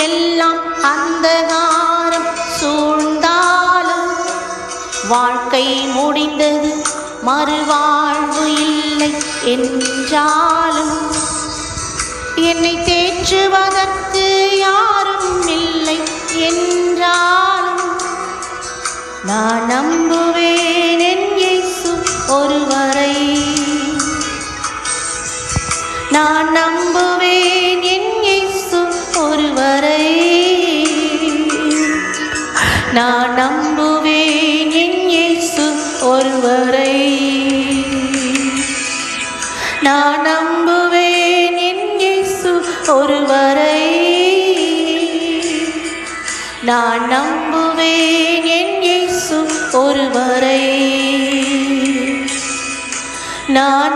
எல்லாம் அந்தகாரம் சூழ்ந்தாலும் வாழ்க்கை முடிந்தது மறுவாழ்வு இல்லை என்றாலும் என்னை தேற்றுவதற்கு யாரும் இல்லை என்றாலும் நான் நம்புவேன் என் இயேசு ஒருவரை. நான் நம்புவேன் என் இயேசு ஒருவரை. நான் நம்புவேன் என் இயேசு ஒருவரை. நான் நம்புவேன் என் இயேசு ஒருவரை. நான் நம்புவேன் என் இயேசு ஒருவரை. நான்